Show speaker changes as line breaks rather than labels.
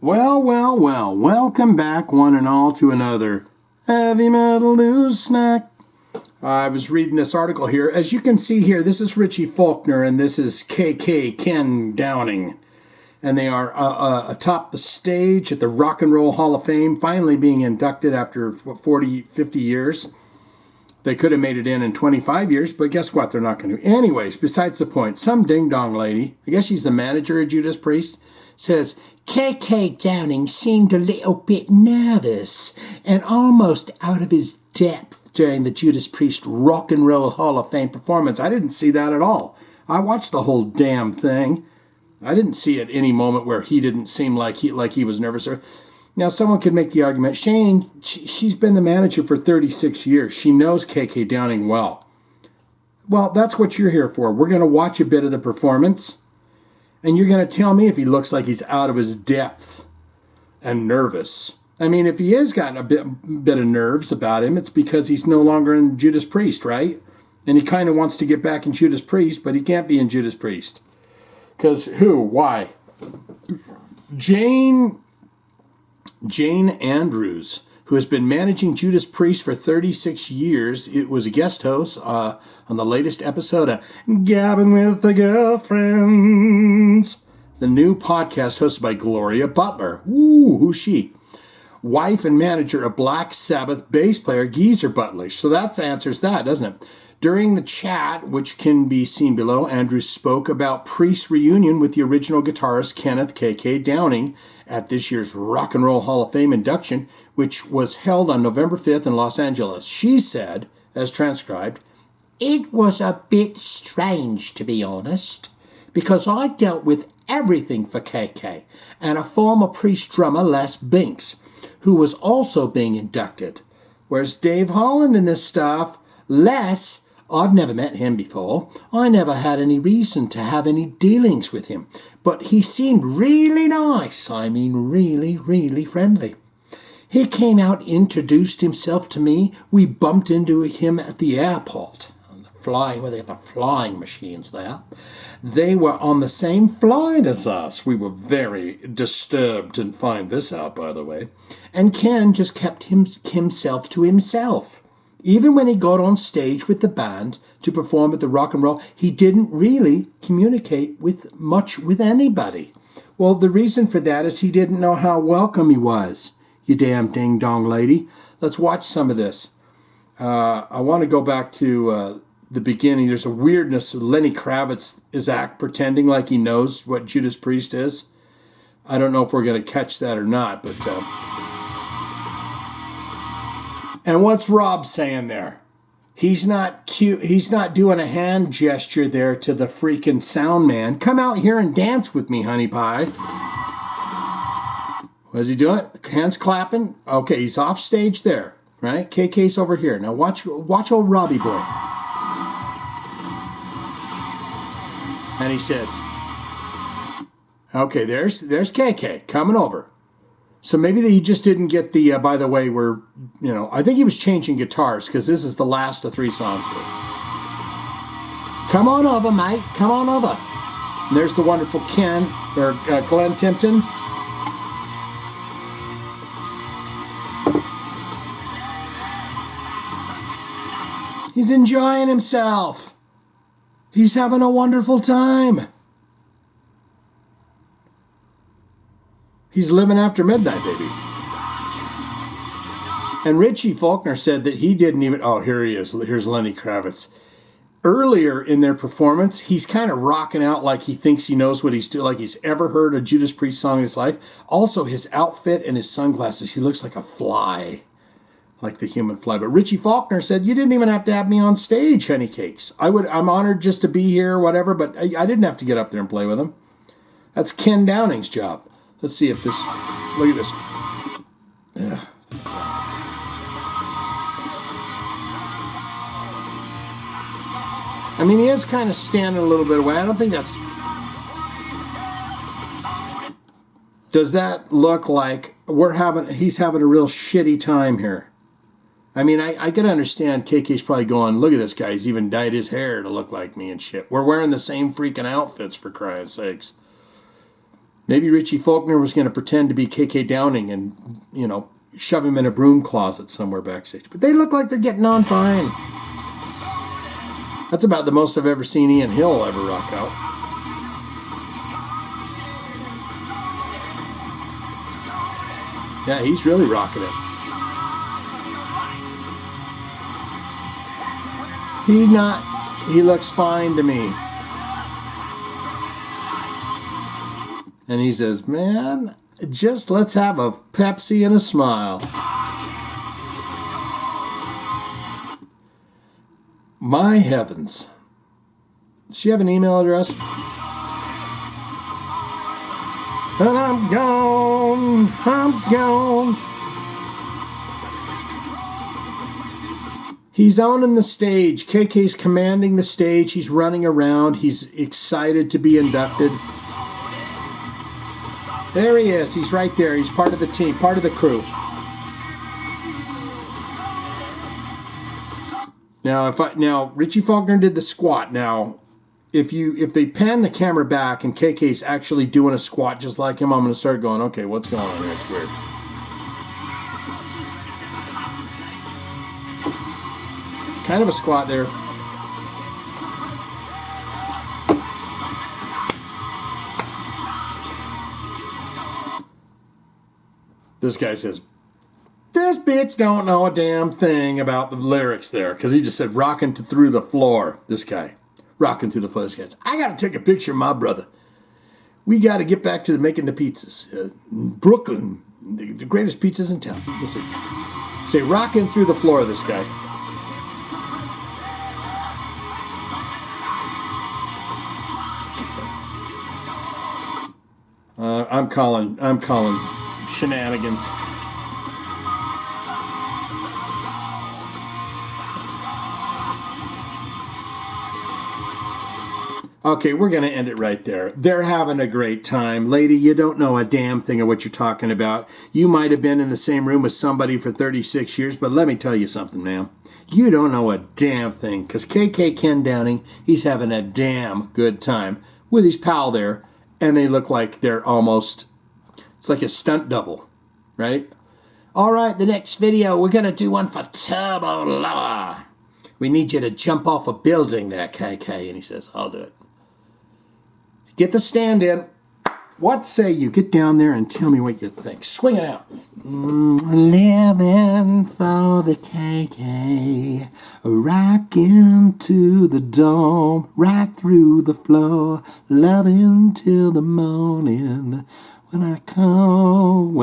Well, welcome back one and all to another Heavy Metal News Snack. I was reading this article here. As you can see here, this is Richie Faulkner and this is KK Ken Downing. And they are atop the stage at the Rock and Roll Hall of Fame, finally being inducted after 40, 50 years. They could have made it in 25 years, but guess what? They're not going to. Anyways, besides the point, some ding-dong lady, I guess she's the manager of Judas Priest, says, KK Downing seemed a little bit nervous and almost out of his depth during the Judas Priest Rock and Roll Hall of Fame performance. I didn't see that at all. I watched the whole damn thing. I didn't see at any moment where he didn't seem like he was nervous. Now, someone could make the argument, Shane, she's been the manager for 36 years. She knows KK Downing well. Well, that's what you're here for. We're going to watch a bit of the performance. And you're going to tell me if he looks like he's out of his depth and nervous. I mean, if he has gotten a bit of nerves about him, it's because he's no longer in Judas Priest, right? And he kind of wants to get back in Judas Priest, but he can't be in Judas Priest. Because who? Why? Jane Andrews, who has been managing Judas Priest for 36 years. It was a guest host on the latest episode of Gabbing with the Girlfriends, the new podcast hosted by Gloria Butler. Ooh, who's she? Wife and manager of Black Sabbath bass player Geezer Butler. So that answers that, doesn't it? During the chat, which can be seen below, Andrews spoke about Priest's reunion with the original guitarist Kenneth KK Downing at this year's Rock and Roll Hall of Fame induction, which was held on November 5th in Los Angeles. She said, as transcribed, "It was a bit strange, to be honest, because I dealt with everything for KK and a former Priest drummer, Les Binks, who was also being inducted. Where's Dave Holland in this stuff? Les, I've never met him before. I never had any reason to have any dealings with him, but he seemed really nice. I mean, really, really friendly. He came out, introduced himself to me. We bumped into him at the airport, where they got the flying machines there. They were on the same flight as us. We were very disturbed to find this out, by the way. And Ken just kept himself to himself. Even when he got on stage with the band to perform at the Rock and Roll, he didn't really communicate much with anybody. Well, the reason for that is he didn't know how welcome he was. You damn ding-dong lady. Let's watch some of this. I want to go back to the beginning. There's a weirdness. Lenny Kravitz is pretending like he knows what Judas Priest is. I don't know if we're going to catch that or not, but... And what's Rob saying there? He's not cute. He's not doing a hand gesture there to the freaking sound man. Come out here and dance with me, honey pie. What's he doing? Hands clapping. Okay, he's off stage there, right? KK's over here. Now watch old Robbie boy. And he says, okay, there's KK coming over. So maybe he just didn't get the, by the way, I think he was changing guitars because this is the last of 3 songs. Come on over, mate. Come on over. And there's the wonderful Glenn Tipton. He's enjoying himself. He's having a wonderful time. He's living after midnight, baby. And Richie Faulkner said that he didn't even... Oh, here he is. Here's Lenny Kravitz. Earlier in their performance, he's kind of rocking out like he thinks he knows what he's doing, like he's ever heard a Judas Priest song in his life. Also, his outfit and his sunglasses, he looks like a fly, like the human fly. But Richie Faulkner said, you didn't even have to have me on stage, honey cakes. I'm honored just to be here or whatever, but I didn't have to get up there and play with him. That's Ken Downing's job. Let's see if this... Look at this. Yeah. I mean, he is kind of standing a little bit away. I don't think that's... Does that look like he's having a real shitty time here? I mean, I can understand KK's probably going, look at this guy. He's even dyed his hair to look like me and shit. We're wearing the same freaking outfits, for crying sakes. Maybe Richie Faulkner was going to pretend to be KK Downing and, shove him in a broom closet somewhere backstage. But they look like they're getting on fine. That's about the most I've ever seen Ian Hill ever rock out. Yeah, he's really rocking it. He looks fine to me. And he says, man, just let's have a Pepsi and a smile. My heavens. Does she have an email address? And I'm gone. He's owning the stage. KK's commanding the stage. He's running around. He's excited to be inducted. There he is. He's right there. He's part of the team, part of the crew. Now Richie Faulkner did the squat. Now, if they pan the camera back and KK's actually doing a squat just like him, I'm going to start going, okay, what's going on here? It's weird. Kind of a squat there. This guy says, this bitch don't know a damn thing about the lyrics there. Because he just said, rocking through the floor. This guy. Rocking through the floor. This guy says, I got to take a picture of my brother. We got to get back to making the pizzas. Brooklyn, the greatest pizzas in town. Listen. Say, rocking through the floor, this guy. I'm calling shenanigans. Okay, we're going to end it right there. They're having a great time. Lady, you don't know a damn thing of what you're talking about. You might have been in the same room with somebody for 36 years, but let me tell you something, ma'am. You don't know a damn thing, because KK Ken Downing, he's having a damn good time with his pal there, and they look like they're almost, it's like a stunt double, right? All right, the next video, we're going to do one for Turbo Lover. We need you to jump off a building there, KK. And he says, I'll do it. Get the stand in. What say you? Get down there and tell me what you think. Swing it out. Living for the KK. Rocking to the dome. Right through the floor. Loving till the morning. When I come.